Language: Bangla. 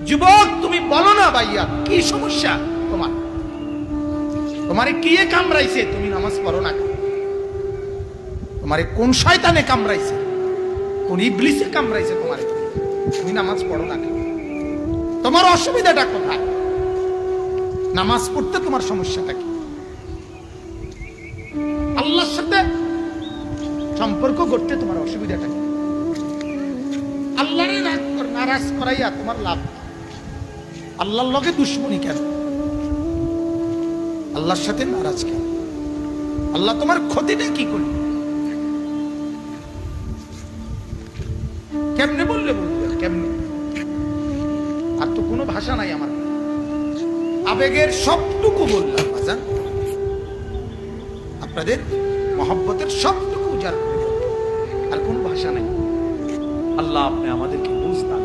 যুবক তুমি বলো না ভাইয়া কি সমস্যা তোমার? তোমারে কে কামড়াইছে? তুমি নামাজ পড়ো না? তোমারে কোন শয়তানে কামড়াইছে? কোন ইবলিসে কামড়াইছে তোমারে? তুমি নামাজ পড়ো না? তোমার অসুবিধাটা কোথায়? নামাজ পড়তে তোমার সমস্যাটা কি? আল্লাহর সাথে সম্পর্ক করতে তোমার অসুবিধাটা কি? আল্লাহরে নারাজ করাইয়া তোমার লাভ? আল্লাহর লগে দুশ্মনী কেন? আল্লাহর সাথে নারাজ কেন? আল্লাহ তোমার ক্ষতিটা কি করল? কেমনে বললে বলবে? কেমনে? আর তো কোনো ভাষা নাই আমার, আবেগের সবটুকু বললাম বাজান, আপনাদের মহব্বতের সবটুকু উজাড় করে, আর কোনো ভাষা নাই। আল্লাহ আপনি আমাদেরকে বুঝ দান